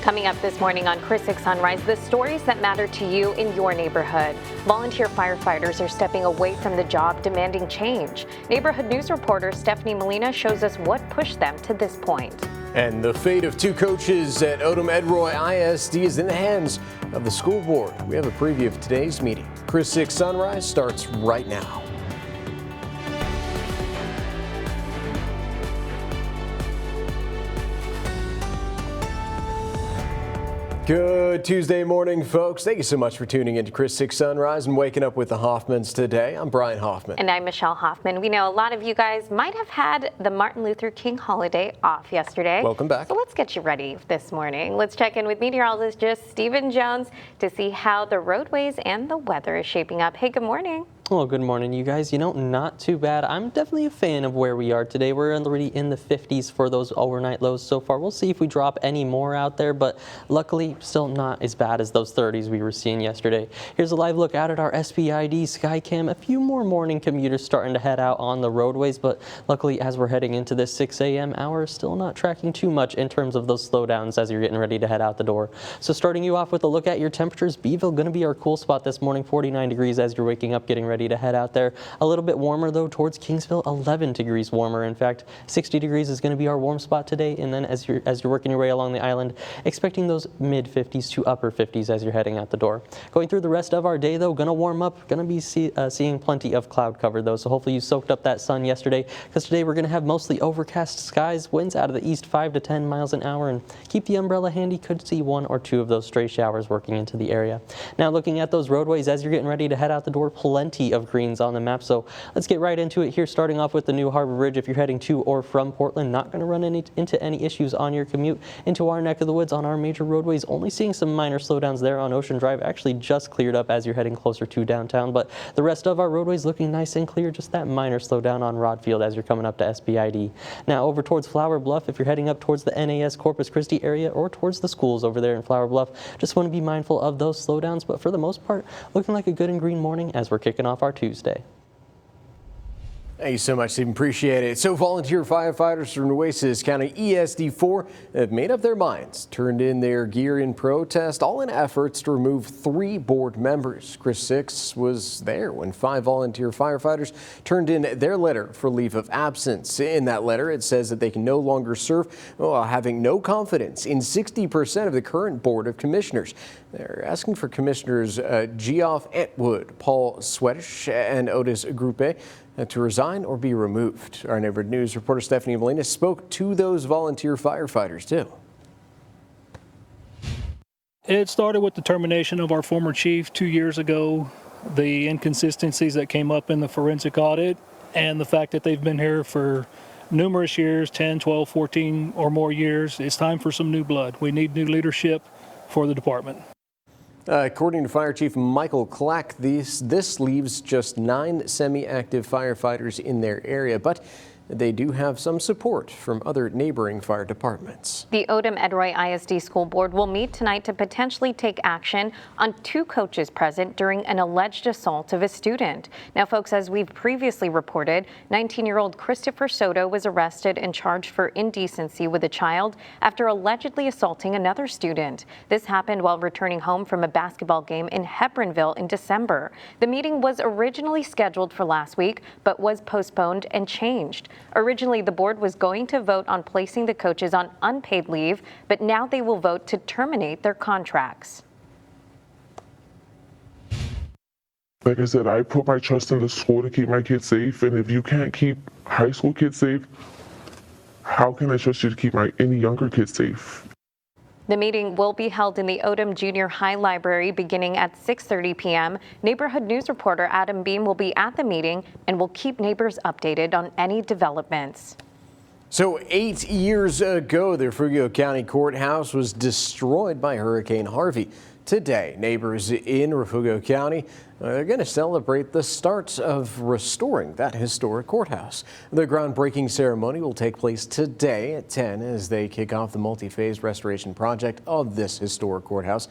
Coming up this morning on Chris 6 Sunrise, the stories that matter to you in your neighborhood. Volunteer firefighters are stepping away from the job, demanding change. Neighborhood news reporter Stephanie Molina shows us what pushed them to this point. And the fate of two coaches at Odom Edroy ISD is in the hands of the school board. We have a preview of today's meeting. Chris 6 Sunrise starts right now. Good Tuesday morning, folks. Thank you so much for tuning in to Chris 6 Sunrise and waking up with the Hoffmans today. I'm Brian Hoffman. And I'm Michelle Hoffman. We know a lot of you guys might have had the Martin Luther King holiday off yesterday. Welcome back. So let's get you ready this morning. Let's check in with meteorologist Stephen Jones to see how the roadways and the weather is shaping up. Hey, good morning. Well, good morning, you guys. You know, not too bad. I'm definitely a fan of where we are today. We're already in the 50s for those overnight lows so far. We'll see if we drop any more out there, but luckily still not as bad as those 30s we were seeing yesterday. Here's a live look out at our SPID Skycam. A few more morning commuters starting to head out on the roadways, but luckily as we're heading into this 6 a.m. hour, still not tracking too much in terms of those slowdowns as you're getting ready to head out the door. So starting you off with a look at your temperatures, Beeville going to be our cool spot this morning, 49 degrees as you're waking up, getting ready to head out there. A little bit warmer though towards Kingsville, 11 degrees warmer. In fact, 60 degrees is going to be our warm spot today. And then as you're working your way along the island, expecting those mid 50s to upper 50s as you're heading out the door. Going through the rest of our day though, going to warm up, going to be seeing plenty of cloud cover though. So hopefully you soaked up that sun yesterday, because today we're going to have mostly overcast skies, winds out of the east 5 to 10 miles an hour, and keep the umbrella handy. Could see 1 or 2 of those stray showers working into the area. Now looking at those roadways as you're getting ready to head out the door, plenty of green on the map, so let's get right into it here, starting off with the new Harbor Bridge. If you're heading to or from Portland, not going to run into any issues on your commute into our neck of the woods on our major roadways. Only seeing some minor slowdowns there on Ocean Drive, actually just cleared up as you're heading closer to downtown, but the rest of our roadways looking nice and clear. Just that minor slowdown on Rodfield as you're coming up to SPID. Now over towards Flower Bluff, if you're heading up towards the NAS Corpus Christi area or towards the schools over there in Flower Bluff, just want to be mindful of those slowdowns, but for the most part, looking like a good and green morning as we're kicking off our Tuesday. Thank you so much, Stephen. Appreciate it. So volunteer firefighters from Nueces County ESD4 have made up their minds, turned in their gear in protest, all in efforts to remove 3 board members. Chris 6 was there when 5 volunteer firefighters turned in their letter for leave of absence. In that letter, it says that they can no longer serve while having no confidence in 60% of the current board of commissioners. They're asking for Commissioners Geoff Entwood, Paul Swedish, and Otis Grupe to resign or be removed. Our Neighborhood News reporter Stephanie Molina spoke to those volunteer firefighters too. It started with the termination of our former chief 2 years ago, the inconsistencies that came up in the forensic audit, and the fact that they've been here for numerous years, 10, 12, 14 or more years. It's time for some new blood. We need new leadership for the department. According to Fire Chief Michael Clack, this leaves just 9 semi-active firefighters in their area, but they do have some support from other neighboring fire departments. The Odom Edroy ISD School Board will meet tonight to potentially take action on 2 coaches present during an alleged assault of a student. Now, folks, as we've previously reported, 19-year-old Christopher Soto was arrested and charged for indecency with a child after allegedly assaulting another student. This happened while returning home from a basketball game in Hebronville in December. The meeting was originally scheduled for last week, but was postponed and changed. Originally, the board was going to vote on placing the coaches on unpaid leave, but now they will vote to terminate their contracts. Like I said, I put my trust in the school to keep my kids safe, and if you can't keep high school kids safe, how can I trust you to keep any younger kids safe? The meeting will be held in the Odom Junior High Library beginning at 6:30 p.m. Neighborhood News reporter Adam Beam will be at the meeting and will keep neighbors updated on any developments. So 8 years ago, the Refugio County Courthouse was destroyed by Hurricane Harvey. Today, neighbors in Refugio County They're going to celebrate the start of restoring that historic courthouse. The groundbreaking ceremony will take place today at 10 as they kick off the multi-phase restoration project of this historic courthouse.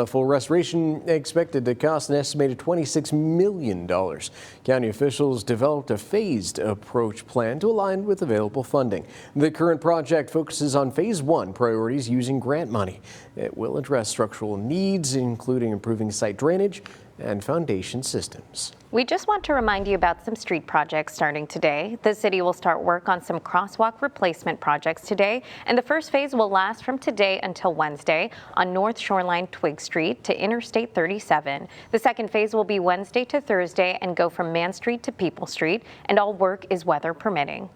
Full restoration expected to cost an estimated $26 million. County officials developed a phased approach plan to align with available funding. The current project focuses on phase 1 priorities using grant money. It will address structural needs, including improving site drainage and foundation systems. We just want to remind you about some street projects starting today. The city will start work on some crosswalk replacement projects today, and the first phase will last from today until Wednesday on North Shoreline Twig Street to Interstate 37. The second phase will be Wednesday to Thursday and go from Man Street to People Street, and all work is weather permitting.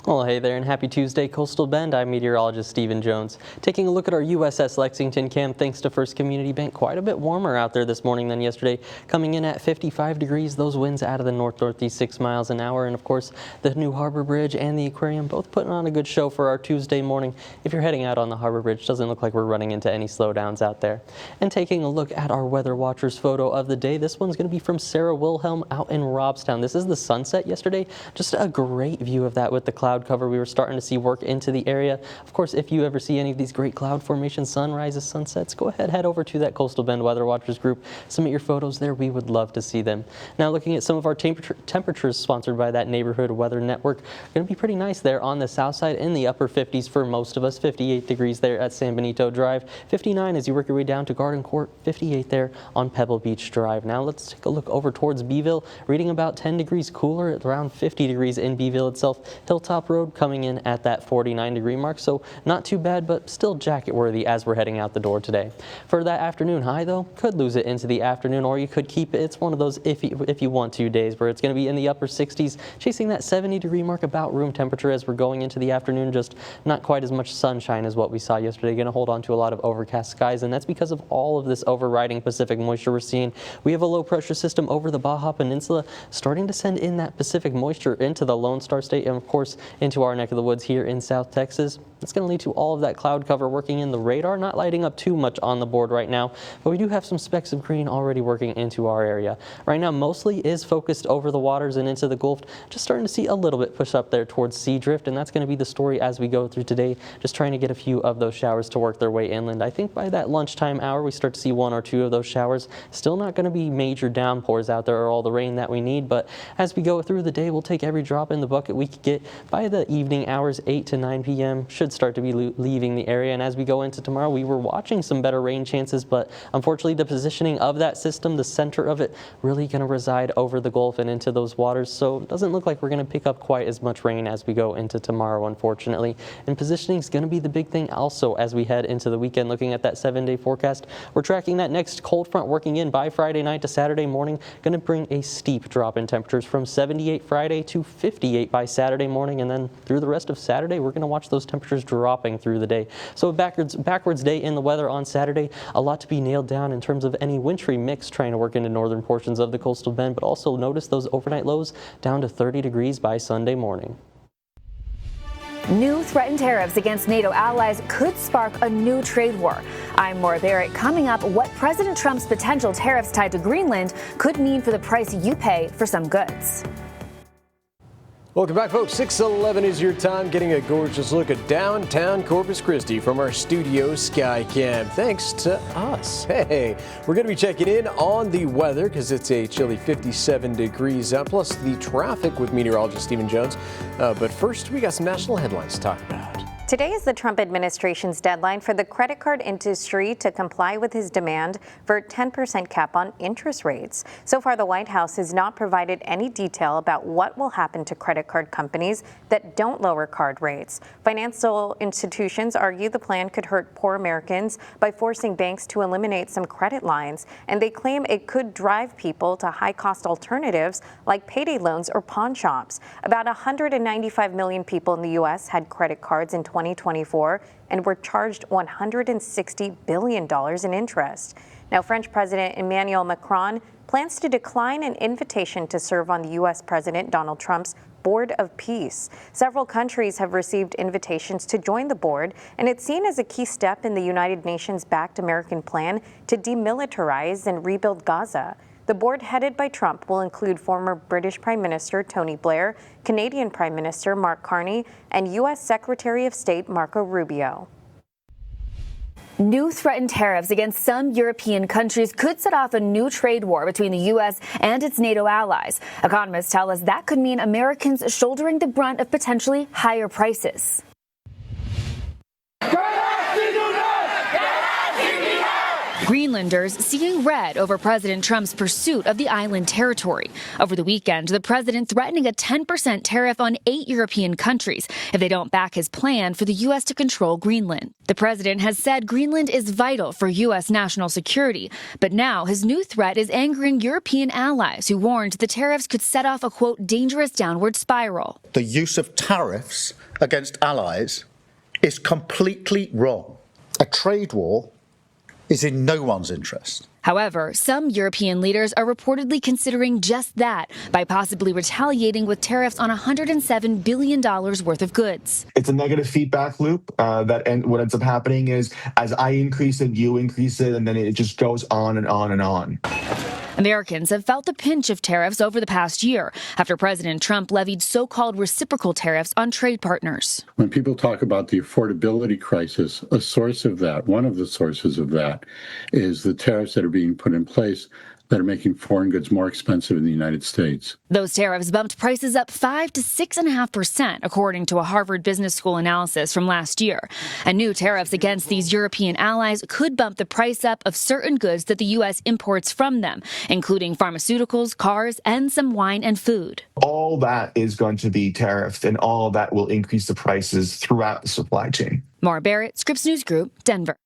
Well, hey there and happy Tuesday, Coastal Bend. I'm meteorologist Stephen Jones. Taking a look at our USS Lexington cam, thanks to First Community Bank, quite a bit warmer out there this morning than yesterday, coming in at 55 degrees. Those winds out of the north-northeast 6 miles an hour. And of course, the New Harbor Bridge and the aquarium both putting on a good show for our Tuesday morning. If you're heading out on the Harbor Bridge, doesn't look like we're running into any slowdowns out there. And taking a look at our Weather Watchers photo of the day, this one's going to be from Sarah Wilhelm out in Robstown. This is the sunset yesterday. Just a great view of that with the cloud cover. We were starting to see work into the area. Of course, if you ever see any of these great cloud formation sunrises, sunsets, go ahead, head over to that Coastal Bend Weather Watchers group. Submit your photos there. We would love to see them. Now, looking at some of our temperatures sponsored by that Neighborhood Weather Network, going to be pretty nice there on the south side in the upper 50s for most of us. 58 degrees there at San Benito Drive. 59 as you work your way down to Garden Court. 58 there on Pebble Beach Drive. Now let's take a look over towards Beeville. Reading about 10 degrees cooler at around 50 degrees in Beeville itself. Hilltop Road coming in at that 49-degree mark, so not too bad, but still jacket worthy as we're heading out the door today. For that afternoon high, though, could lose it into the afternoon, or you could keep it. It's one of those if you want to days where it's going to be in the upper 60s, chasing that 70-degree mark, about room temperature as we're going into the afternoon. Just not quite as much sunshine as what we saw yesterday. Going to hold on to a lot of overcast skies, and that's because of all of this overriding Pacific moisture we're seeing. We have a low pressure system over the Baja Peninsula starting to send in that Pacific moisture into the Lone Star State and, of course, into our neck of the woods here in South Texas. It's going to lead to all of that cloud cover working in the radar, not lighting up too much on the board right now, but we do have some specks of green already working into our area. Right now, mostly is focused over the waters and into the Gulf, just starting to see a little bit push up there towards sea drift, and that's going to be the story as we go through today, just trying to get a few of those showers to work their way inland. I think by that lunchtime hour, we start to see 1 or 2 of those showers. Still not going to be major downpours out there or all the rain that we need, but as we go through the day, we'll take every drop in the bucket we could get. By the evening hours, 8 to 9 p.m. should start to be leaving the area, and as we go into tomorrow, we were watching some better rain chances, but unfortunately the positioning of that system, the center of it, really going to reside over the Gulf and into those waters, so it doesn't look like we're going to pick up quite as much rain as we go into tomorrow, unfortunately. And positioning is going to be the big thing also as we head into the weekend. Looking at that 7-day forecast, we're tracking that next cold front working in by Friday night to Saturday morning, going to bring a steep drop in temperatures from 78 Friday to 58 by Saturday morning, and then through the rest of Saturday, we're going to watch those temperatures dropping through the day. So a backwards day in the weather on Saturday. A lot to be nailed down in terms of any wintry mix trying to work into northern portions of the coastal bend, but also notice those overnight lows down to 30 degrees by Sunday morning. New threatened tariffs against NATO allies could spark a new trade war. I'm Maura Barrett. Coming up, what President Trump's potential tariffs tied to Greenland could mean for the price you pay for some goods. Welcome back, folks. 6:11 is your time, getting a gorgeous look at downtown Corpus Christi from our studio Skycam. Thanks to us. Hey, we're going to be checking in on the weather because it's a chilly 57 degrees out, plus the traffic with meteorologist Stephen Jones. But first, we got some national headlines to talk about. Today is the Trump administration's deadline for the credit card industry to comply with his demand for a 10% cap on interest rates. So far, the White House has not provided any detail about what will happen to credit card companies that don't lower card rates. Financial institutions argue the plan could hurt poor Americans by forcing banks to eliminate some credit lines, and they claim it could drive people to high-cost alternatives like payday loans or pawn shops. About 195 million people in the U.S. had credit cards in 2024 and were charged $160 billion in interest. Now, French President Emmanuel Macron plans to decline an invitation to serve on the U.S. President Donald Trump's Board of Peace. Several countries have received invitations to join the board, and it's seen as a key step in the United Nations-backed American plan to demilitarize and rebuild Gaza. The board headed by Trump will include former British Prime Minister Tony Blair, Canadian Prime Minister Mark Carney, and U.S. Secretary of State Marco Rubio. New threatened tariffs against some European countries could set off a new trade war between the U.S. and its NATO allies. Economists tell us that could mean Americans shouldering the brunt of potentially higher prices. Greenlanders seeing red over President Trump's pursuit of the island territory. Over the weekend, the president threatening a 10% tariff on 8 European countries if they don't back his plan for the U.S. to control Greenland. The president has said Greenland is vital for U.S. national security, but now his new threat is angering European allies who warned the tariffs could set off a, quote, dangerous downward spiral. The use of tariffs against allies is completely wrong. A trade war is in no one's interest. However, some European leaders are reportedly considering just that by possibly retaliating with tariffs on $107 billion worth of goods. It's a negative feedback loop what ends up happening is as I increase it, you increase it, and then it just goes on and on and on. Americans have felt the pinch of tariffs over the past year after President Trump levied so-called reciprocal tariffs on trade partners. When people talk about the affordability crisis, a source of that, one of the sources of that, is the tariffs that are being put in place that are making foreign goods more expensive in the United States. Those tariffs bumped prices up 5 to 6.5%, according to a Harvard Business School analysis from last year. And new tariffs against these European allies could bump the price up of certain goods that the U.S. imports from them, including pharmaceuticals, cars, and some wine and food. All that is going to be tariffed, and all that will increase the prices throughout the supply chain. Maura Barrett, Scripps News Group, Denver.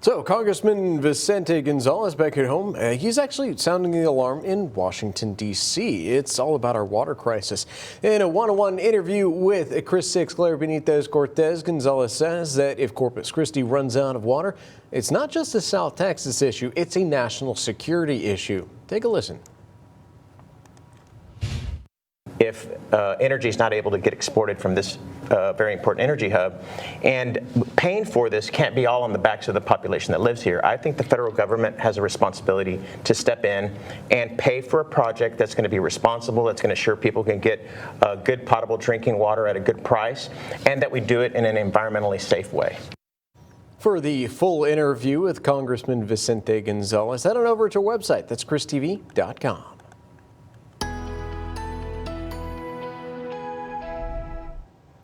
So Congressman Vicente Gonzalez back at home, he's actually sounding the alarm in Washington, D.C. It's all about our water crisis. In a one-on-one interview with Chris 6 Claire Benitez Cortez, Gonzalez says that if Corpus Christi runs out of water, it's not just a South Texas issue, it's a national security issue. Take a listen. If energy is not able to get exported from this very important energy hub, and paying for this can't be all on the backs of the population that lives here. I think the federal government has a responsibility to step in and pay for a project that's going to be responsible, that's going to ensure people can get good potable drinking water at a good price, and that we do it in an environmentally safe way. For the full interview with Congressman Vicente Gonzalez, head on over to our website. That's christv.com.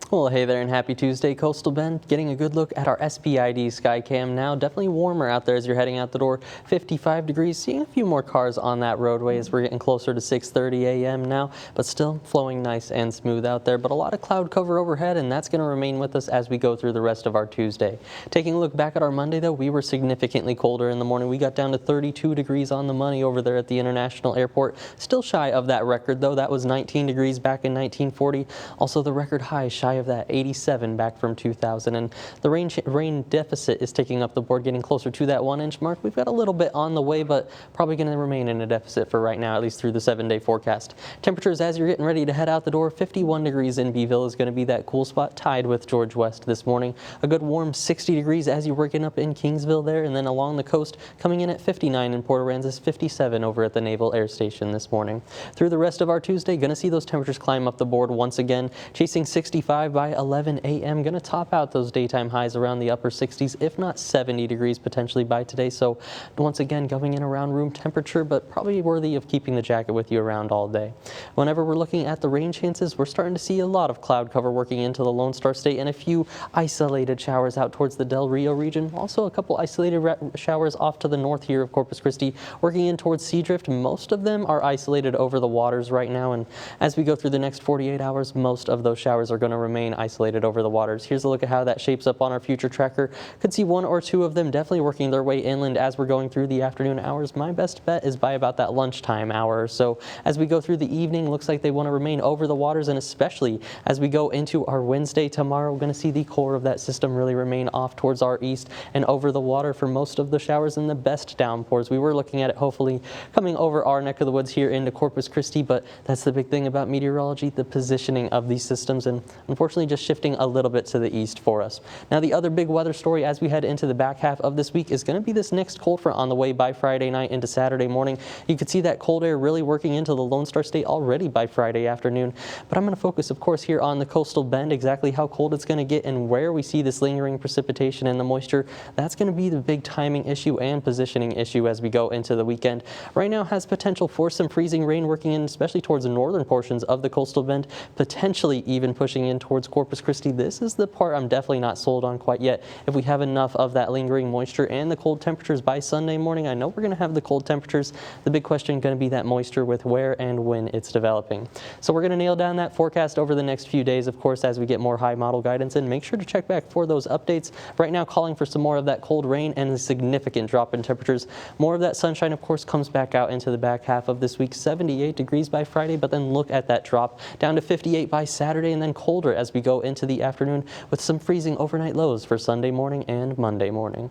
Well, hey there and happy Tuesday, Coastal Bend. Getting a good look at our SPID Skycam now. Definitely warmer out there as you're heading out the door. 55 degrees. Seeing a few more cars on that roadway as we're getting closer to 6:30 a.m. now, but still flowing nice and smooth out there. But a lot of cloud cover overhead, and that's going to remain with us as we go through the rest of our Tuesday. Taking a look back at our Monday, though, we were significantly colder in the morning. We got down to 32 degrees on the money over there at the International Airport. Still shy of that record, though. That was 19 degrees back in 1940. Also, the record high shy of that 87 back from 2000, and the rain deficit is taking up the board, getting closer to that 1-inch mark. We've got a little bit on the way, but probably going to remain in a deficit for right now, at least through the 7-day forecast. Temperatures as you're getting ready to head out the door, 51 degrees in Beeville is going to be that cool spot, tied with George West this morning. A good warm 60 degrees as you're working up in Kingsville there, and then along the coast coming in at 59 in Port Aransas, 57 over at the Naval Air Station this morning. Through the rest of our Tuesday, going to see those temperatures climb up the board once again, chasing 65 by 11 a.m. Going to top out those daytime highs around the upper 60s, if not 70 degrees potentially by today. So once again, going in around room temperature, but probably worthy of keeping the jacket with you around all day. Whenever we're looking at the rain chances, we're starting to see a lot of cloud cover working into the Lone Star State and a few isolated showers out towards the Del Rio region. Also a couple isolated showers off to the north here of Corpus Christi, working in towards Seadrift. Most of them are isolated over the waters right now, and as we go through the next 48 hours, most of those showers are going to remain remain isolated over the waters. Here's a look at how that shapes up on our future tracker. Could see one or two of them definitely working their way inland as we're going through the afternoon hours. My best bet is by about that lunchtime hour or so. As we go through the evening, looks like they want to remain over the waters, and especially as we go into our Wednesday tomorrow, we're going to see the core of that system really remain off towards our east and over the water for most of the showers and the best downpours. We were looking at it hopefully coming over our neck of the woods here into Corpus Christi, but that's the big thing about meteorology, the positioning of these systems, and unfortunately just shifting a little bit to the east for us. Now the other big weather story as we head into the back half of this week is going to be this next cold front on the way by Friday night into Saturday morning. You could see that cold air really working into the Lone Star State already by Friday afternoon, but I'm going to focus of course here on the coastal bend, exactly how cold it's going to get and where we see this lingering precipitation and the moisture. That's going to be the big timing issue and positioning issue as we go into the weekend. Right now has potential for some freezing rain working in especially towards the northern portions of the coastal bend, potentially even pushing in towards Corpus Christi. This is the part I'm definitely not sold on quite yet. If we have enough of that lingering moisture and the cold temperatures by Sunday morning, I know we're going to have the cold temperatures. The big question going to be that moisture with where and when it's developing. So we're going to nail down that forecast over the next few days, of course, as we get more high model guidance, and make sure to check back for those updates. Right now calling for some more of that cold rain and a significant drop in temperatures. More of that sunshine, of course, comes back out into the back half of this week. 78 degrees by Friday, but then look at that drop down to 58 by Saturday, and then colder as we go into the afternoon with some freezing overnight lows for Sunday morning and Monday morning.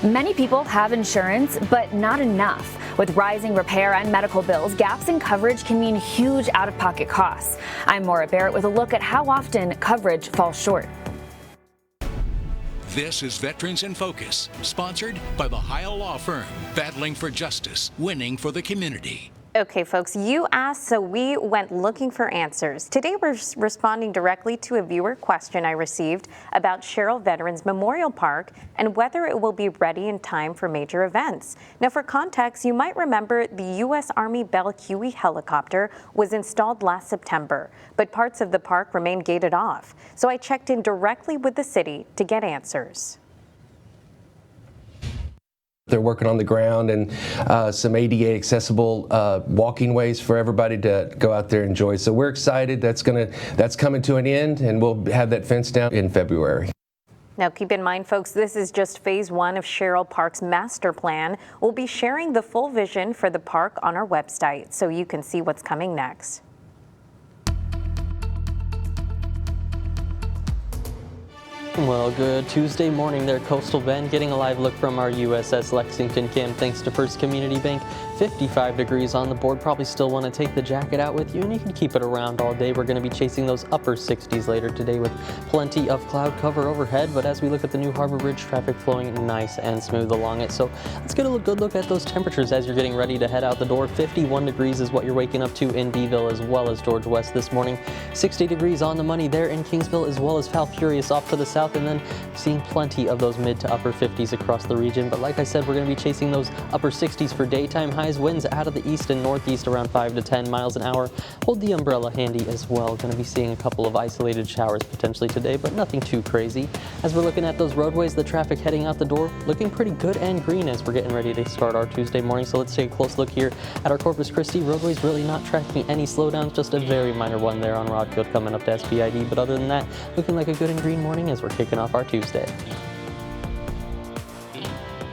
Many people have insurance, but not enough. With rising repair and medical bills, gaps in coverage can mean huge out-of-pocket costs. I'm Maura Barrett with a look at how often coverage falls short. This is Veterans in Focus, sponsored by the Heil Law Firm, battling for justice, winning for the community. Okay, folks, you asked, so we went looking for answers. Today, we're responding directly to a viewer question I received about Sherrill Veterans Memorial Park and whether it will be ready in time for major events. Now, for context, you might remember the U.S. Army Bell Huey helicopter was installed last September, but parts of the park remain gated off. So I checked in directly with the city to get answers. They're working on the ground and some ADA accessible walking ways for everybody to go out there and enjoy. So we're excited. That's coming to an end, and we'll have that fence down in February. Now, keep in mind, folks, this is just phase one of Sherrill Park's master plan. We'll be sharing the full vision for the park on our website so you can see what's coming next. Well, good Tuesday morning there, Coastal Bend. Getting a live look from our USS Lexington cam thanks to First Community Bank. 55 degrees on the board. Probably still want to take the jacket out with you, and you can keep it around all day. We're going to be chasing those upper 60s later today with plenty of cloud cover overhead. But as we look at the new Harbor Bridge, traffic flowing nice and smooth along it. So let's get a good look at those temperatures as you're getting ready to head out the door. 51 degrees is what you're waking up to in Beeville as well as George West this morning. 60 degrees on the money there in Kingsville as well as Falfurrias off to the south, and then seeing plenty of those mid to upper 50s across the region. But like I said, we're going to be chasing those upper 60s for daytime highs. Winds out of the east and northeast around 5 to 10 miles an hour. Hold the umbrella handy as well. Going to be seeing a couple of isolated showers potentially today, but nothing too crazy. As we're looking at those roadways, the traffic heading out the door looking pretty good and green as we're getting ready to start our Tuesday morning. So let's take a close look here at our Corpus Christi roadways. Really not tracking any slowdowns, just a very minor one there on Rodfield coming up to SPID. But other than that, looking like a good and green morning as we're kicking off our Tuesday.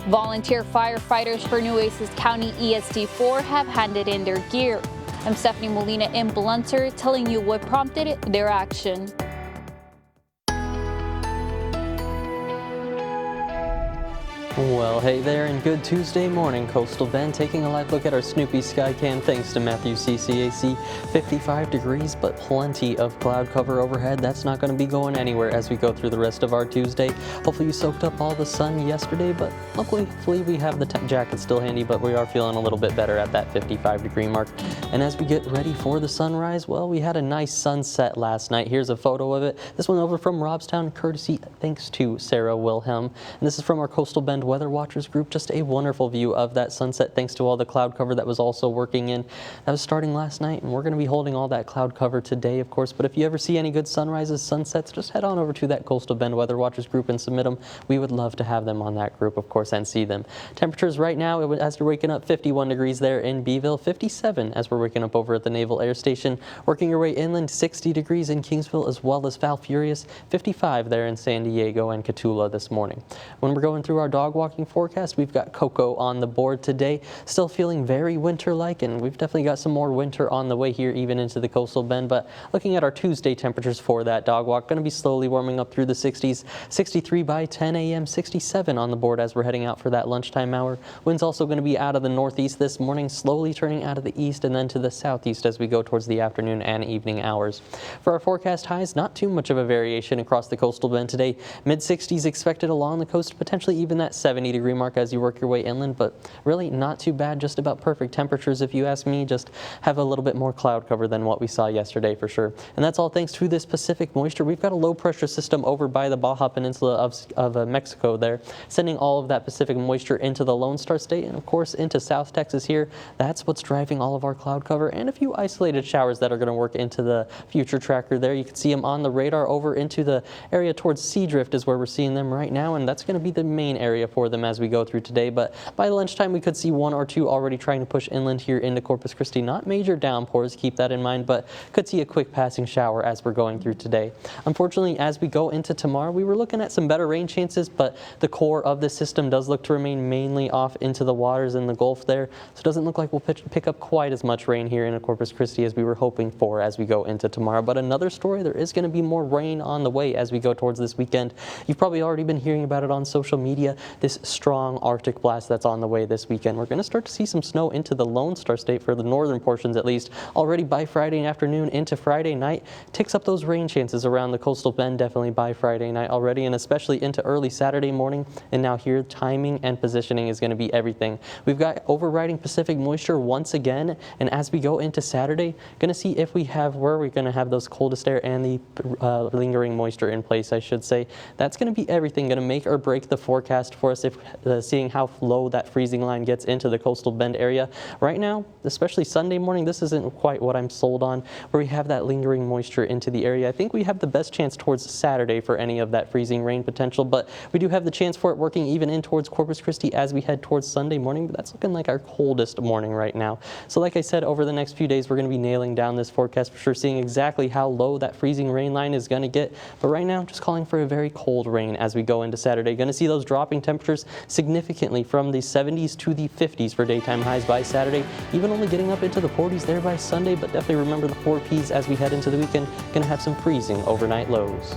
Volunteer firefighters for Nueces County ESD4 have handed in their gear. I'm Stephanie Molina in Blunter telling you what prompted their action. Well, hey there, and good Tuesday morning, Coastal Bend. Taking a live look at our Snoopy Skycam thanks to Matthew CCAC. 55 degrees, but plenty of cloud cover overhead. That's not going to be going anywhere as we go through the rest of our Tuesday. Hopefully you soaked up all the sun yesterday, but hopefully we have the jacket still handy, but we are feeling a little bit better at that 55 degree mark. And as we get ready for the sunrise, well, we had a nice sunset last night. Here's a photo of it. This one over from Robstown, courtesy thanks to Sarah Wilhelm. And this is from our Coastal Bend Weather Watchers group. Just a wonderful view of that sunset thanks to all the cloud cover that was also working in. That was starting last night, and we're going to be holding all that cloud cover today, of course. But if you ever see any good sunrises, sunsets, just head on over to that Coastal Bend Weather Watchers group and submit them. We would love to have them on that group, of course, and see them. Temperatures right now, as you're waking up, 51 degrees there in Beeville, 57 as we're waking up over at the Naval Air Station. Working your way inland, 60 degrees in Kingsville as well as Falfurrias, 55 there in San Diego and Cotulla this morning. When we're going through our dog walking forecast, we've got Coco on the board today. Still feeling very winter-like, and we've definitely got some more winter on the way here, even into the Coastal Bend. But looking at our Tuesday temperatures for that dog walk, going to be slowly warming up through the 60s. 63 by 10 a.m., 67 on the board as we're heading out for that lunchtime hour. Winds also going to be out of the northeast this morning, slowly turning out of the east and then to the southeast as we go towards the afternoon and evening hours. For our forecast highs, not too much of a variation across the Coastal Bend today. Mid-60s expected along the coast, potentially even that 70-degree mark as you work your way inland, but really not too bad, just about perfect temperatures if you ask me. Just have a little bit more cloud cover than what we saw yesterday for sure. And that's all thanks to this Pacific moisture. We've got a low pressure system over by the Baja Peninsula of Mexico there, sending all of that Pacific moisture into the Lone Star State and of course into South Texas here. That's what's driving all of our cloud cover and a few isolated showers that are going to work into the future tracker there. You can see them on the radar over into the area towards Seadrift is where we're seeing them right now, and that's going to be the main area for them as we go through today. But by lunchtime, we could see one or two already trying to push inland here into Corpus Christi. Not major downpours, keep that in mind, but could see a quick passing shower as we're going through today. Unfortunately, as we go into tomorrow, we were looking at some better rain chances, but the core of the system does look to remain mainly off into the waters in the Gulf there, so it doesn't look like we'll pick up quite as much rain here in Corpus Christi as we were hoping for as we go into tomorrow. But another story, there is going to be more rain on the way as we go towards this weekend. You've probably already been hearing about it on social media, this strong Arctic blast that's on the way this weekend. We're going to start to see some snow into the Lone Star State for the northern portions at least already by Friday afternoon into Friday night. Ticks up those rain chances around the Coastal Bend definitely by Friday night already, and especially into early Saturday morning. And now here, timing and positioning is going to be everything. We've got overriding Pacific moisture once again, and as we go into Saturday, going to see if we have where we're going to have those coldest air and the lingering moisture in place, I should say. That's going to be everything, going to make or break the forecast for us if seeing how low that freezing line gets into the Coastal Bend area. Right now, especially Sunday morning, this isn't quite what I'm sold on, where we have that lingering moisture into the area. I think we have the best chance towards Saturday for any of that freezing rain potential, but we do have the chance for it working even in towards Corpus Christi as we head towards Sunday morning, but that's looking like our coldest morning right now. So like I said, over the next few days, we're going to be nailing down this forecast for sure, seeing exactly how low that freezing rain line is going to get. But right now, just calling for a very cold rain as we go into Saturday. Going to see those dropping temperatures significantly from the 70s to the 50s for daytime highs by Saturday, even only getting up into the 40s there by Sunday. But definitely remember the 4 Ps as we head into the weekend. Going to have some freezing overnight lows.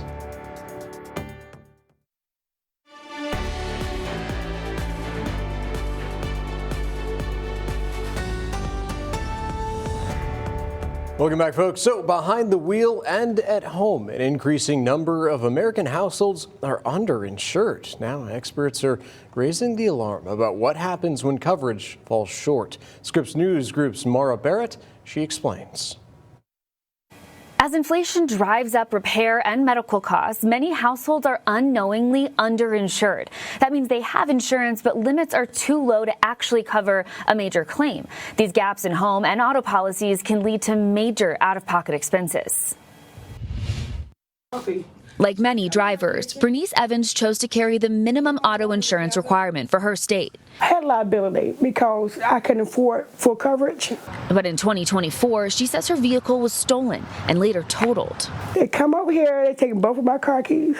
Welcome back, folks. So behind the wheel and at home, an increasing number of American households are underinsured. Now experts are raising the alarm about what happens when coverage falls short. Scripps News Group's Mara Barrett, she explains. As inflation drives up repair and medical costs, many households are unknowingly underinsured. That means they have insurance, but limits are too low to actually cover a major claim. These gaps in home and auto policies can lead to major out-of-pocket expenses. Like many drivers, Bernice Evans chose to carry the minimum auto insurance requirement for her state. I had liability because I couldn't afford full coverage. But in 2024, she says her vehicle was stolen and later totaled. They come over here, they take both of my car keys,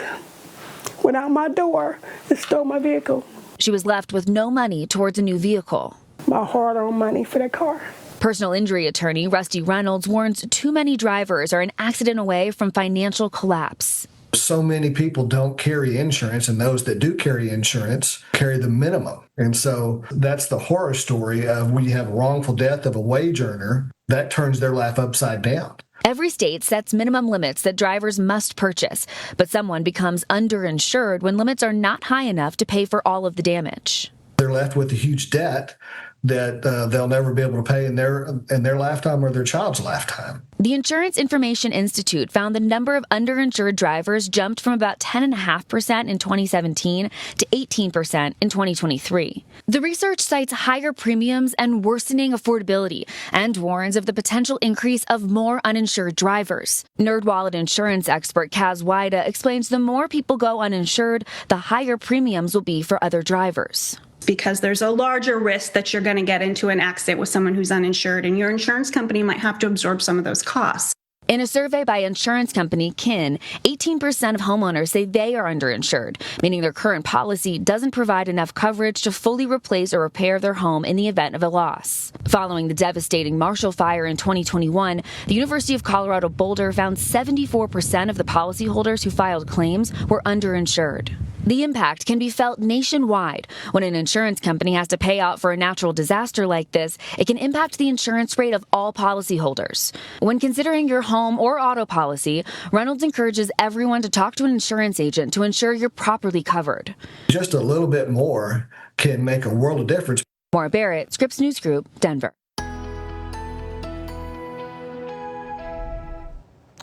went out my door, and stole my vehicle. She was left with no money towards a new vehicle. My hard-earned money for that car. Personal injury attorney Rusty Reynolds warns too many drivers are an accident away from financial collapse. So many people don't carry insurance, and those that do carry insurance carry the minimum. And so that's the horror story of when you have a wrongful death of a wage earner, that turns their life upside down. Every state sets minimum limits that drivers must purchase, but someone becomes underinsured when limits are not high enough to pay for all of the damage. They're left with a huge debt that they'll never be able to pay in their lifetime or their child's lifetime. The Insurance Information Institute found the number of underinsured drivers jumped from about 10.5% in 2017 to 18% in 2023. The research cites higher premiums and worsening affordability and warns of the potential increase of more uninsured drivers. NerdWallet insurance expert Kaz Wida explains the more people go uninsured, the higher premiums will be for other drivers. Because there's a larger risk that you're going to get into an accident with someone who's uninsured, and your insurance company might have to absorb some of those costs. In a survey by insurance company Kin, 18% of homeowners say they are underinsured, meaning their current policy doesn't provide enough coverage to fully replace or repair their home in the event of a loss. Following the devastating Marshall Fire in 2021, the University of Colorado Boulder found 74% of the policyholders who filed claims were underinsured. The impact can be felt nationwide. When an insurance company has to pay out for a natural disaster like this, it can impact the insurance rate of all policyholders. When considering your home or auto policy, Reynolds encourages everyone to talk to an insurance agent to ensure you're properly covered. Just a little bit more can make a world of difference. Maura Barrett, Scripps News Group, Denver.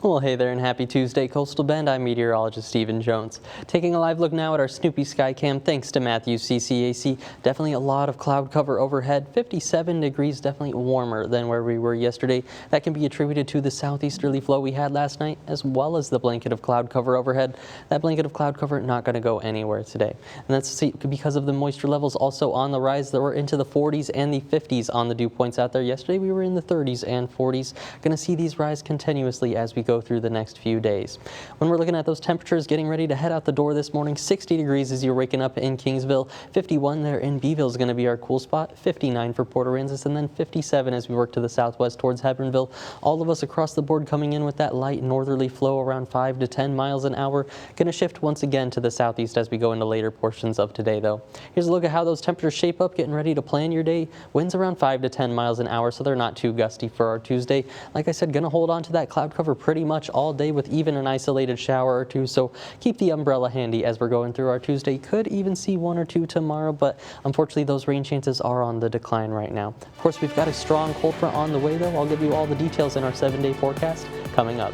Well, hey there and happy Tuesday, Coastal Bend. I'm meteorologist Stephen Jones. Taking a live look now at our Snoopy Skycam, thanks to Matthews CCAC. Definitely a lot of cloud cover overhead. 57 degrees, definitely warmer than where we were yesterday. That can be attributed to the southeasterly flow we had last night, as well as the blanket of cloud cover overhead. That blanket of cloud cover not going to go anywhere today. And that's because of the moisture levels also on the rise. That were into the 40s and the 50s on the dew points out there. Yesterday we were in the 30s and 40s. Going to see these rise continuously as we go through the next few days. When we're looking at those temperatures getting ready to head out the door this morning, 60 degrees as you're waking up in Kingsville, 51 there in Beeville is going to be our cool spot, 59 for Port Aransas, and then 57 as we work to the southwest towards Hebronville. All of us across the board coming in with that light northerly flow around 5 to 10 miles an hour. Going to shift once again to the southeast as we go into later portions of today though. Here's a look at how those temperatures shape up, getting ready to plan your day. Winds around 5 to 10 miles an hour, so they're not too gusty for our Tuesday. Like I said, going to hold on to that cloud cover pretty much all day with even an isolated shower or two, so keep the umbrella handy as we're going through our Tuesday. Could even see 1 or 2 tomorrow, but unfortunately those rain chances are on the decline right now. Of course, we've got a strong cold front on the way though. I'll give you all the details in our 7-day forecast coming up.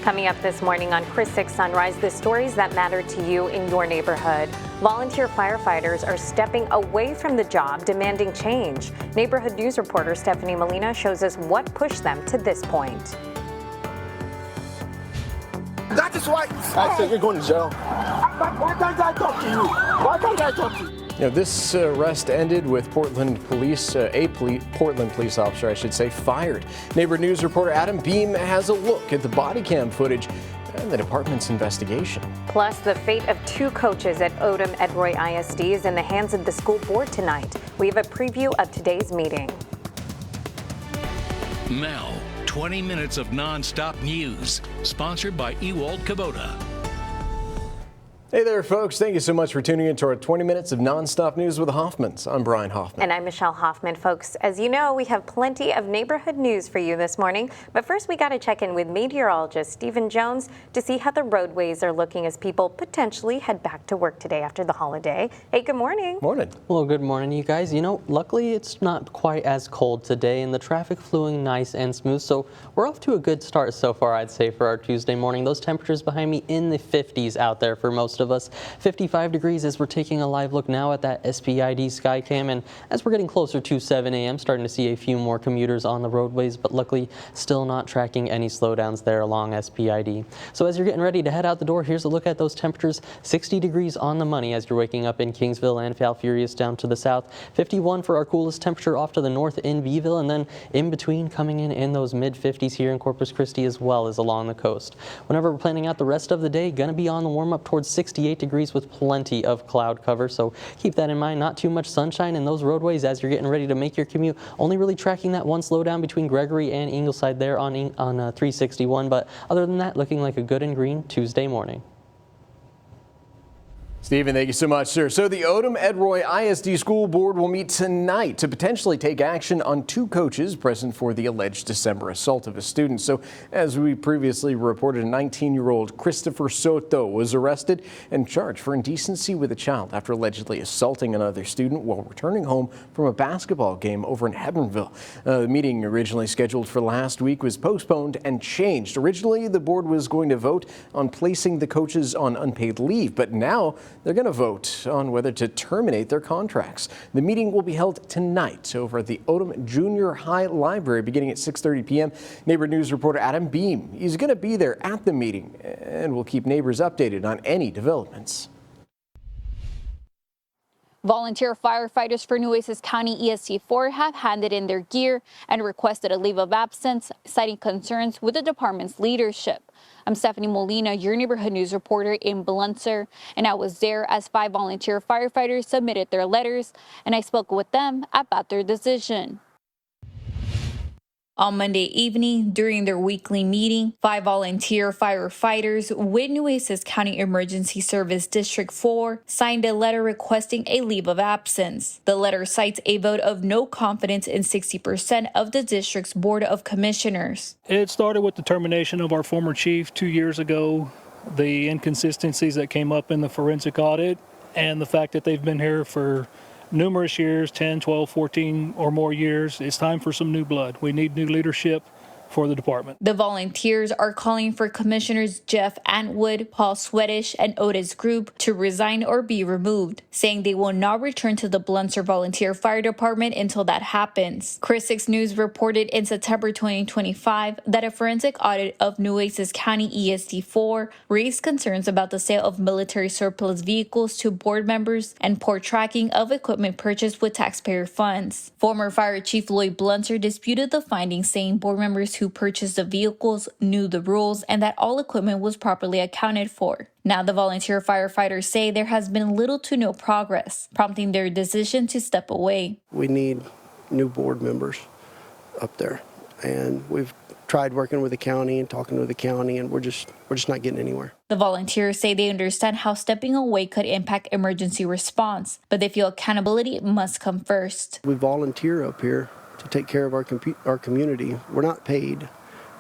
Coming up this morning on Chris 6 Sunrise, the stories that matter to you in your neighborhood. Volunteer firefighters are stepping away from the job, demanding change. Neighborhood News reporter Stephanie Molina shows us what pushed them to this point. That is why I said you're going to jail. Why can't I talk to you? Why can't I talk to you? This arrest ended with Portland police officer, I should say, fired. Neighborhood News reporter Adam Beam has a look at the body cam footage and the department's investigation. Plus, the fate of 2 coaches at Odom Edroy ISD is in the hands of the school board tonight. We have a preview of today's meeting. Now, 20 minutes of non-stop news, sponsored by Ewald Kubota. Hey there, folks. Thank you so much for tuning in to our 20 minutes of nonstop news with the Hoffmans. I'm Brian Hoffman. And I'm Michelle Hoffman. Folks, as you know, we have plenty of neighborhood news for you this morning. But first, we got to check in with meteorologist Stephen Jones to see how the roadways are looking as people potentially head back to work today after the holiday. Hey, good morning. Morning. Well, good morning, you guys. You know, luckily it's not quite as cold today and the traffic flowing nice and smooth. So we're off to a good start so far, I'd say, for our Tuesday morning. Those temperatures behind me in the 50s out there for most of us. 55 degrees as we're taking a live look now at that SPID Skycam, and as we're getting closer to 7 a.m. starting to see a few more commuters on the roadways, but luckily still not tracking any slowdowns there along SPID. So as you're getting ready to head out the door, here's a look at those temperatures. 60 degrees on the money as you're waking up in Kingsville and Falfurrias down to the south. 51 for our coolest temperature off to the north in Beeville, and then in between coming in those mid-50s here in Corpus Christi as well as along the coast. Whenever we're planning out the rest of the day, going to be on the warm up towards 68 degrees with plenty of cloud cover, so keep that in mind. Not too much sunshine in those roadways as you're getting ready to make your commute. Only really tracking that one slowdown between Gregory and Ingleside there on 361, but other than that, looking like a good and green Tuesday morning. Stephen, thank you so much, sir. So the Odom Edroy ISD School Board will meet tonight to potentially take action on 2 coaches present for the alleged December assault of a student. So as we previously reported, a 19-year-old Christopher Soto was arrested and charged for indecency with a child after allegedly assaulting another student while returning home from a basketball game over in Hebbronville. The meeting originally scheduled for last week was postponed and changed. Originally, the board was going to vote on placing the coaches on unpaid leave, but now they're going to vote on whether to terminate their contracts. The meeting will be held tonight over at the Odom Junior High Library beginning at 6:30 p.m. Neighbor News reporter Adam Beam is going to be there at the meeting and will keep neighbors updated on any developments. Volunteer firefighters for Nueces County ESD4 have handed in their gear and requested a leave of absence, citing concerns with the department's leadership. I'm Stephanie Molina, your neighborhood news reporter in Bluntzer, and I was there as 5 volunteer firefighters submitted their letters, and I spoke with them about their decision. On Monday evening, during their weekly meeting, 5 volunteer firefighters with Nueces County Emergency Service District 4 signed a letter requesting a leave of absence. The letter cites a vote of no confidence in 60% of the district's Board of Commissioners. It started with the termination of our former chief 2 years ago, the inconsistencies that came up in the forensic audit, and the fact that they've been here for numerous years, 10, 12, 14 or more years. It's time for some new blood. We need new leadership for the department. The volunteers are calling for Commissioners Jeff Antwood, Paul Swedish, and Otis Group to resign or be removed, saying they will not return to the Bluntzer Volunteer Fire Department until that happens. Chris 6 News reported in September 2025 that a forensic audit of Nueces County ESD4 raised concerns about the sale of military surplus vehicles to board members and poor tracking of equipment purchased with taxpayer funds. Former Fire Chief Lloyd Bluntzer disputed the findings, saying board members who purchased the vehicles knew the rules and that all equipment was properly accounted for. Now the volunteer firefighters say there has been little to no progress, prompting their decision to step away. We need new board members up there, and we've tried working with the county and talking to the county, and we're just not getting anywhere. The volunteers say they understand how stepping away could impact emergency response, but they feel accountability must come first. We volunteer up here to take care of our community. We're not paid.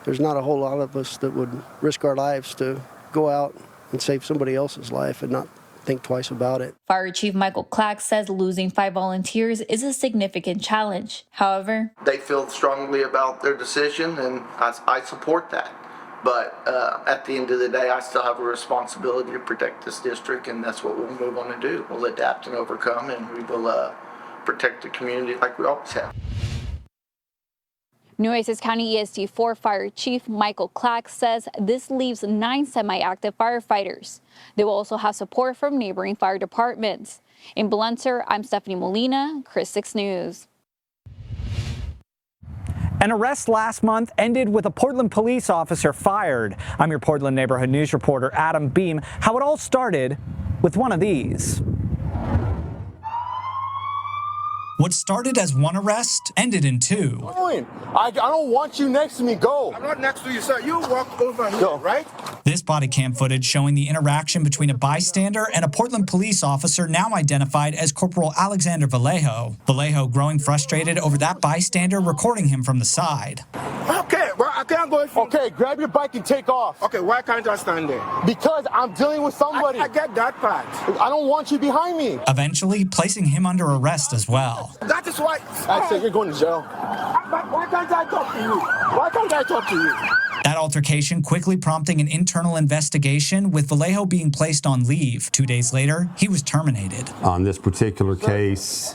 There's not a whole lot of us that would risk our lives to go out and save somebody else's life and not think twice about it. Fire Chief Michael Clack says losing 5 volunteers is a significant challenge. However, they feel strongly about their decision, and I support that. But at the end of the day, I still have a responsibility to protect this district, and that's what we'll move on to do. We'll adapt and overcome, and we will protect the community like we always have. Nueces County ESD4 Fire Chief Michael Clack says this leaves 9 semi-active firefighters. They will also have support from neighboring fire departments. In Bluntzer, I'm Stephanie Molina, Chris 6 News. An arrest last month ended with a Portland police officer fired. I'm your Portland neighborhood news reporter, Adam Beam. How it all started with one of these. What started as one arrest ended in 2. I don't want you next to me. Go. I'm not next to you, sir. You walk over here, right? This body cam footage showing the interaction between a bystander and a Portland police officer now identified as Corporal Alexander Vallejo. Vallejo growing frustrated over that bystander recording him from the side. Okay, well, I can't go. Okay, grab your bike and take off. Okay, why can't I stand there? Because I'm dealing with somebody. I get that part. I don't want you behind me. Eventually placing him under arrest as well. That is why I said you're going to jail. Why can't I talk to you? Why can't I talk to you? That altercation quickly prompting an internal investigation, with Vallejo being placed on leave. 2 days later, he was terminated. On this particular case,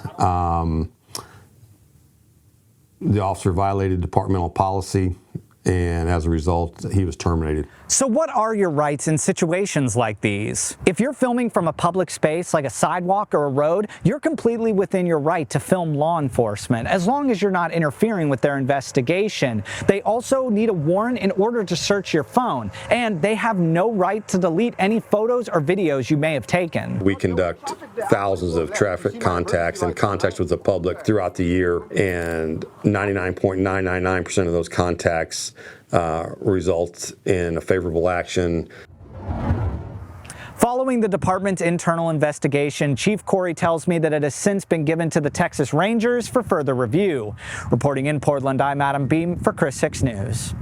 the officer violated departmental policy, and as a result, he was terminated. So what are your rights in situations like these? If you're filming from a public space like a sidewalk or a road, you're completely within your right to film law enforcement, as long as you're not interfering with their investigation. They also need a warrant in order to search your phone, and they have no right to delete any photos or videos you may have taken. We conduct thousands of traffic contacts and contacts with the public throughout the year, and 99.999% of those contacts result in a favorable action. Following Following the department's internal investigation, Chief Corey tells me that it has since been given to the Texas Rangers for further review. Reporting in Portland, I'm Adam Beam for Chris 6 News.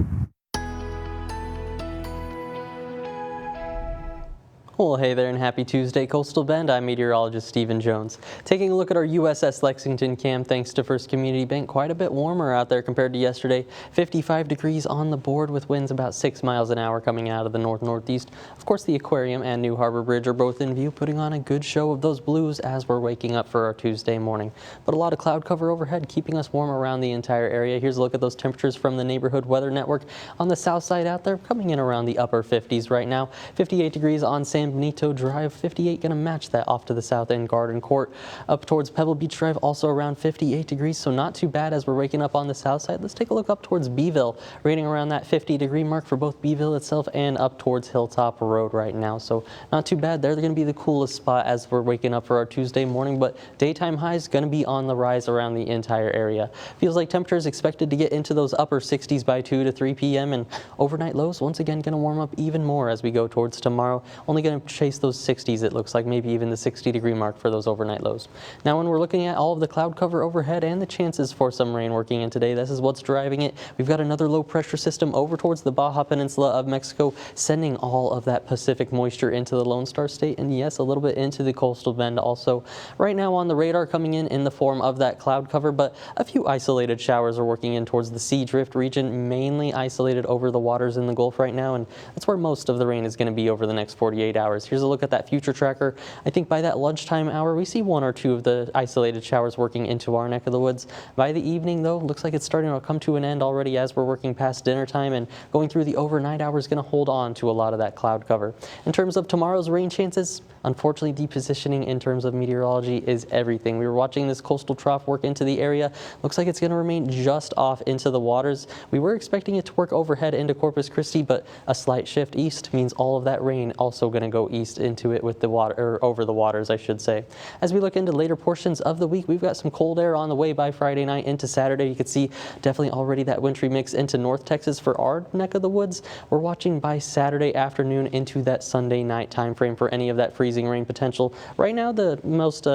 Well, hey there and happy Tuesday, Coastal Bend. I'm meteorologist Stephen Jones. Taking a look at our USS Lexington Cam, thanks to First Community Bank, quite a bit warmer out there compared to yesterday. 55 degrees on the board with winds about 6 miles an hour coming out of the north-northeast. Of course, the aquarium and New Harbor Bridge are both in view, putting on a good show of those blues as we're waking up for our Tuesday morning. But a lot of cloud cover overhead, keeping us warm around the entire area. Here's a look at those temperatures from the Neighborhood Weather Network. On the south side out there, coming in around the upper 50s right now. 58 degrees on San Benito Drive, 58 going to match that off to the south end Garden Court. Up towards Pebble Beach Drive, also around 58 degrees, so not too bad as we're waking up on the south side. Let's take a look up towards Beeville, rating around that 50-degree mark for both Beeville itself and up towards Hilltop Road right now, so not too bad there. They're going to be the coolest spot as we're waking up for our Tuesday morning, but daytime highs going to be on the rise around the entire area. Feels like temperatures expected to get into those upper 60s by 2 to 3 p.m. and overnight lows once again going to warm up even more as we go towards tomorrow. Only going to chase those 60s, it looks like, maybe even the 60-degree mark for those overnight lows. Now, when we're looking at all of the cloud cover overhead and the chances for some rain working in today, this is what's driving it. We've got another low pressure system over towards the Baja Peninsula of Mexico, sending all of that Pacific moisture into the Lone Star State, and yes, a little bit into the coastal bend also. Right now on the radar coming in the form of that cloud cover, but a few isolated showers are working in towards the Sea Drift region, mainly isolated over the waters in the Gulf right now, and that's where most of the rain is going to be over the next 48 hours. Here's a look at that future tracker. I think by that lunchtime hour, we see one or two of the isolated showers working into our neck of the woods. By the evening, though, looks like it's starting to come to an end already as we're working past dinner time, and going through the overnight hours going to hold on to a lot of that cloud cover. In terms of tomorrow's rain chances, unfortunately, depositioning in terms of meteorology is everything. We were watching this coastal trough work into the area. Looks like it's going to remain just off into the waters. We were expecting it to work overhead into Corpus Christi, but a slight shift east means all of that rain also going to go east into it with the water, or over the waters, I should say. As we look into later portions of the week, we've got some cold air on the way by Friday night into Saturday. You can see definitely already that wintry mix into North Texas for our neck of the woods. We're watching by Saturday afternoon into that Sunday night time frame for any of that freezing rain potential. Right now, the most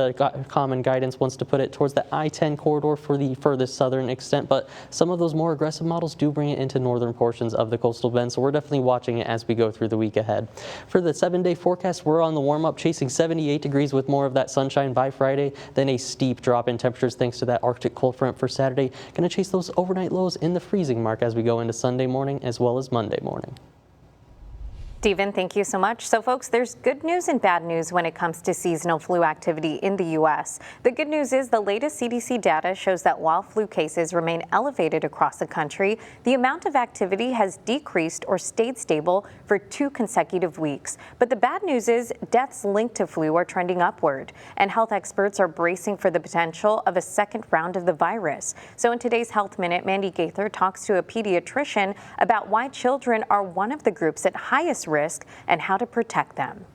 common guidance wants to put it towards the I-10 corridor for the furthest southern extent, but some of those more aggressive models do bring it into northern portions of the coastal bend, so we're definitely watching it as we go through the week ahead. For the 7-day forecast, we're on the warm-up, chasing 78 degrees with more of that sunshine by Friday, then a steep drop in temperatures thanks to that Arctic cold front for Saturday. Going to chase those overnight lows in the freezing mark as we go into Sunday morning as well as Monday morning. Stephen, thank you so much. So folks, there's good news and bad news when it comes to seasonal flu activity in the U.S. The good news is the latest CDC data shows that while flu cases remain elevated across the country, the amount of activity has decreased or stayed stable for 2 consecutive weeks. But the bad news is deaths linked to flu are trending upward, and health experts are bracing for the potential of a second round of the virus. So in today's Health Minute, Mandy Gaither talks to a pediatrician about why children are one of the groups at highest risk and how to protect them.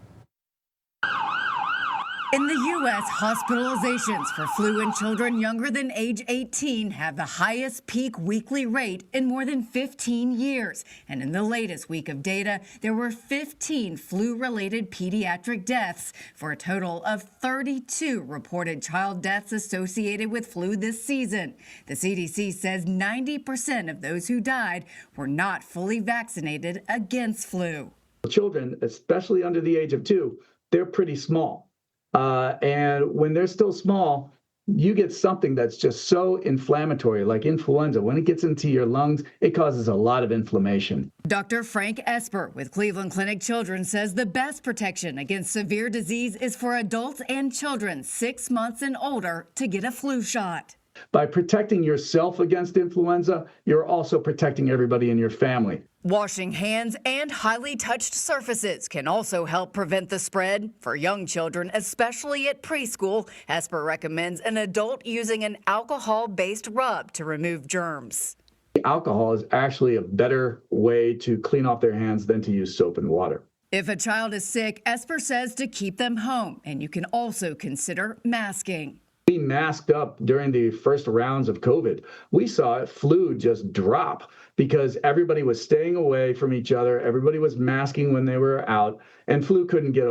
In the U.S., hospitalizations for flu in children younger than age 18 have the highest peak weekly rate in more than 15 years. And in the latest week of data, there were 15 flu-related pediatric deaths for a total of 32 reported child deaths associated with flu this season. The CDC says 90% of those who died were not fully vaccinated against flu. Children, especially under the age of 2, they're pretty small. And when they're still small, you get something that's just so inflammatory, like influenza. When it gets into your lungs, it causes a lot of inflammation. Dr. Frank Esper with Cleveland Clinic Children says the best protection against severe disease is for adults and children 6 months and older to get a flu shot. By protecting yourself against influenza, you're also protecting everybody in your family. Washing hands and highly touched surfaces can also help prevent the spread. For young children, especially at preschool, Esper recommends an adult using an alcohol-based rub to remove germs. Alcohol is actually a better way to clean off their hands than to use soap and water. If a child is sick, Esper says to keep them home, and you can also consider masking. We masked up during the first rounds of COVID. We saw flu just drop because everybody was staying away from each other. Everybody was masking when they were out, and flu couldn't get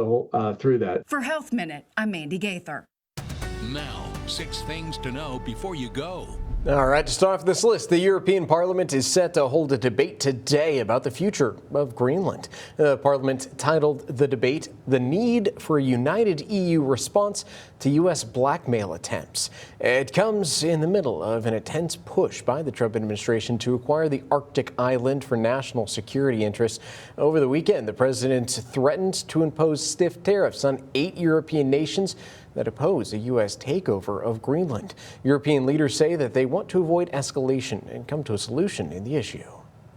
through that. For Health Minute, I'm Mandy Gaither. Now, 6 things to know before you go. All right, to start off this list, the European Parliament is set to hold a debate today about the future of Greenland. Parliament titled the debate, "The Need for a United EU Response to U.S. Blackmail Attempts." It comes in the middle of an intense push by the Trump administration to acquire the Arctic island for national security interests. Over the weekend, the president threatened to impose stiff tariffs on 8 European nations that oppose a U.S. takeover of Greenland. European leaders say that they want to avoid escalation and come to a solution in the issue.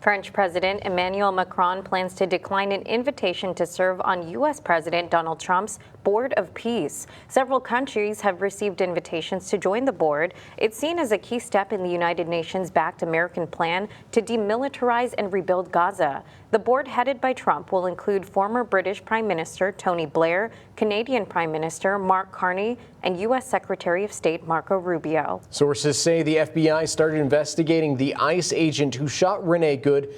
French President Emmanuel Macron plans to decline an invitation to serve on U.S. President Donald Trump's Board of Peace. Several countries have received invitations to join the board. It's seen as a key step in the United Nations-backed American plan to demilitarize and rebuild Gaza. The board headed by Trump will include former British Prime Minister Tony Blair, Canadian Prime Minister Mark Carney, and U.S. Secretary of State Marco Rubio. Sources say the FBI started investigating the ICE agent who shot Renee Good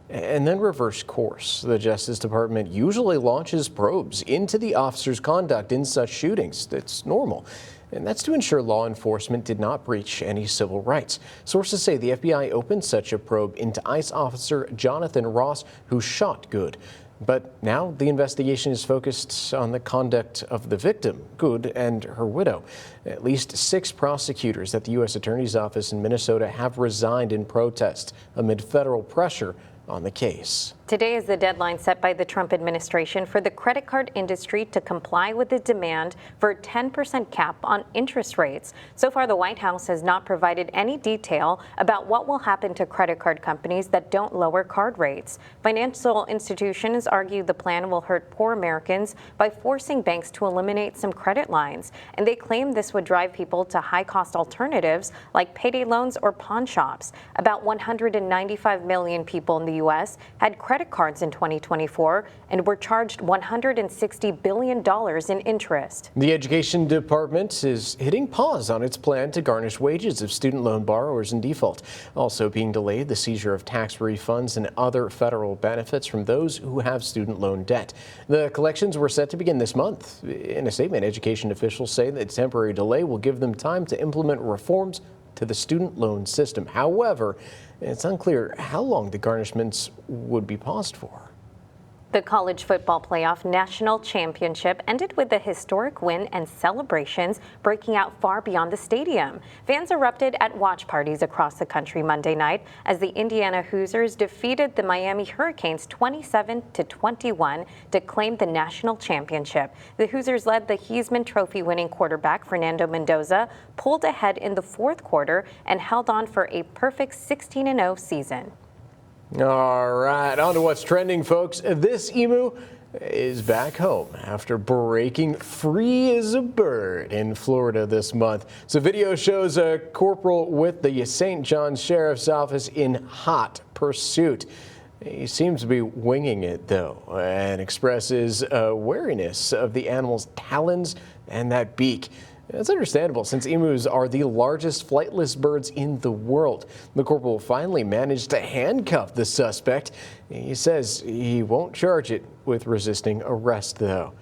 and then reversed course. The Justice Department usually launches probes into the officer's conduct in such shootings. It's normal. And that's to ensure law enforcement did not breach any civil rights. Sources say the FBI opened such a probe into ICE officer Jonathan Ross, who shot Good. But now the investigation is focused on the conduct of the victim, Good, and her widow. At least 6 prosecutors at the U.S. Attorney's Office in Minnesota have resigned in protest amid federal pressure on the case. Today is the deadline set by the Trump administration for the credit card industry to comply with the demand for a 10% cap on interest rates. So far, the White House has not provided any detail about what will happen to credit card companies that don't lower card rates. Financial institutions argue the plan will hurt poor Americans by forcing banks to eliminate some credit lines, and they claim this would drive people to high-cost alternatives like payday loans or pawn shops. About 195 million people in the U.S. had credit cards in 2024 and were charged $160 billion in interest. The Education Department is hitting pause on its plan to garnish wages of student loan borrowers in default. Also being delayed, the seizure of tax refunds and other federal benefits from those who have student loan debt. The collections were set to begin this month. In a statement, education officials say that temporary delay will give them time to implement reforms to the student loan system. However, it's unclear how long the garnishments would be paused for. The college football playoff national championship ended with a historic win and celebrations breaking out far beyond the stadium. Fans erupted at watch parties across the country Monday night as the Indiana Hoosiers defeated the Miami Hurricanes 27-21 to claim the national championship. The Hoosiers led the Heisman Trophy winning quarterback Fernando Mendoza, pulled ahead in the fourth quarter and held on for a perfect 16-0 season. All right, on to what's trending, folks. This emu is back home after breaking free as a bird in Florida this month. So video shows a corporal with the St. John Sheriff's Office in hot pursuit. He seems to be winging it, though, and expresses wariness of the animal's talons and that beak. That's understandable, since emus are the largest flightless birds in the world. The corporal finally managed to handcuff the suspect. He says he won't charge it with resisting arrest, though.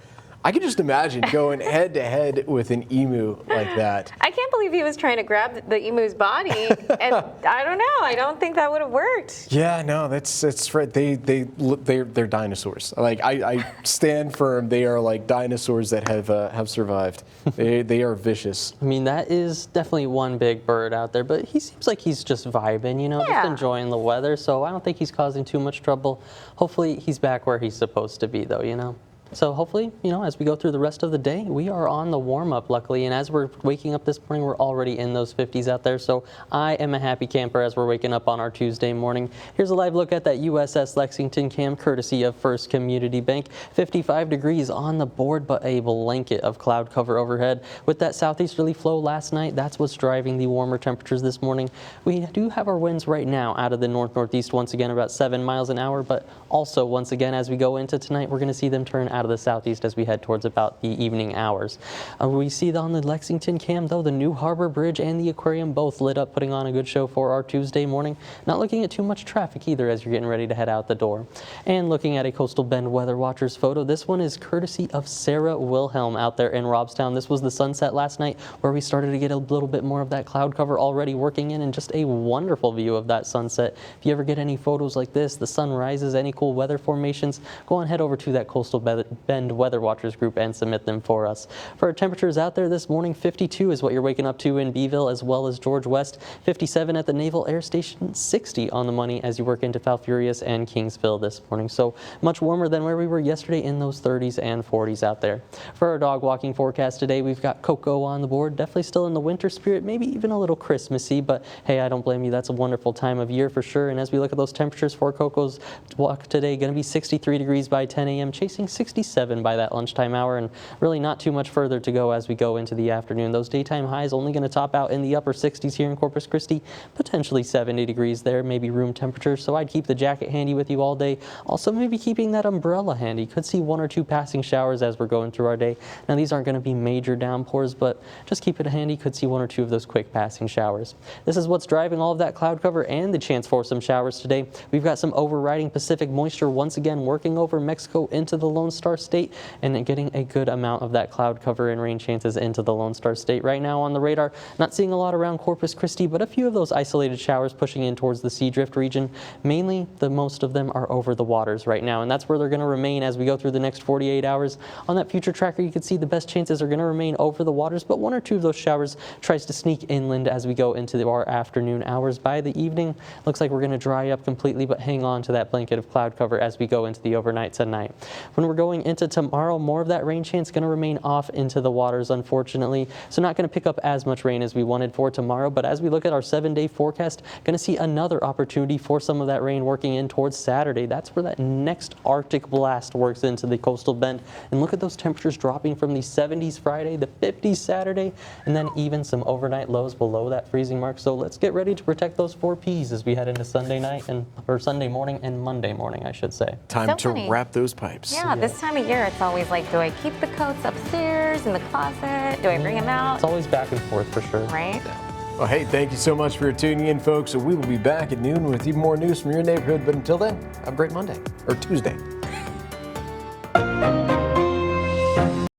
I can just imagine going head-to-head with an emu like that. I can't believe he was trying to grab the emu's body, and I don't know. I don't think that would have worked. Yeah, no, that's right. They're dinosaurs. Like I stand firm. They are like dinosaurs that have survived. They are vicious. I mean, that is definitely one big bird out there, but he seems like he's just vibing, you know, just enjoying the weather. So I don't think he's causing too much trouble. Hopefully, he's back where he's supposed to be, though, you know. So hopefully, you know, as we go through the rest of the day, we are on the warm-up, luckily. And as we're waking up this morning, we're already in those 50s out there. So I am a happy camper as we're waking up on our Tuesday morning. Here's a live look at that USS Lexington cam, courtesy of First Community Bank. 55 degrees on the board, but a blanket of cloud cover overhead. With that southeasterly flow last night, that's what's driving the warmer temperatures this morning. We do have our winds right now out of the north-northeast once again, about 7 miles an hour. But also, once again, as we go into tonight, we're going to see them turn out of the southeast as we head towards about the evening hours. We see on the Lexington cam, though, the New Harbor Bridge and the aquarium both lit up, putting on a good show for our Tuesday morning. Not looking at too much traffic either as you're getting ready to head out the door. And looking at a Coastal Bend Weather Watchers photo, this one is courtesy of Sarah Wilhelm out there in Robstown. This was the sunset last night where we started to get a little bit more of that cloud cover already working in, and just a wonderful view of that sunset. If you ever get any photos like this, the sun rises, any cool weather formations, go on, head over to that Coastal Bend Weather Watchers group and submit them for us. For our temperatures out there this morning, 52 is what you're waking up to in Beeville as well as George West, 57 at the Naval Air Station, 60 on the money as you work into Falfurrias and Kingsville this morning. So much warmer than where we were yesterday in those 30s and 40s out there. For our dog walking forecast today, we've got Coco on the board, definitely still in the winter spirit, maybe even a little Christmassy, but hey, I don't blame you. That's a wonderful time of year for sure. And as we look at those temperatures for Coco's walk today, going to be 63 degrees by 10 a.m., chasing 67 by that lunchtime hour, and really not too much further to go as we go into the afternoon. Those daytime highs only going to top out in the upper 60s here in Corpus Christi, potentially 70 degrees there, maybe room temperature. So I'd keep the jacket handy with you all day. Also maybe keeping that umbrella handy. Could see 1 or 2 passing showers as we're going through our day. Now these aren't going to be major downpours, but just keep it handy. Could see 1 or 2 of those quick passing showers. This is what's driving all of that cloud cover and the chance for some showers today. We've got some overriding Pacific moisture once again working over Mexico into the Lone Star State and getting a good amount of that cloud cover and rain chances into the Lone Star State. Right now on the radar, not seeing a lot around Corpus Christi, but a few of those isolated showers pushing in towards the Sea Drift region. Mainly, the most of them are over the waters right now, and that's where they're going to remain as we go through the next 48 hours. On that future tracker, you can see the best chances are going to remain over the waters, but 1 or 2 of those showers tries to sneak inland as we go into our afternoon hours. By the evening, looks like we're going to dry up completely, but hang on to that blanket of cloud cover as we go into the overnight tonight. When we're going into tomorrow, more of that rain chance going to remain off into the waters, unfortunately. So not going to pick up as much rain as we wanted for tomorrow, but as we look at our 7-day forecast, going to see another opportunity for some of that rain working in towards Saturday. That's where that next Arctic blast works into the coastal bend. And look at those temperatures dropping from the 70s Friday, the 50s Saturday, and then even some overnight lows below that freezing mark. So let's get ready to protect those 4 Ps as we head into Sunday night or Sunday morning and Monday morning, I should say. Time to wrap those pipes. Yeah, this time of year, it's always like, do I keep the coats upstairs in the closet? Do I bring them out? It's always back and forth for sure. Right? Well, hey, thank you so much for tuning in, folks. So we will be back at noon with even more news from your neighborhood. But until then, have a great Monday or Tuesday.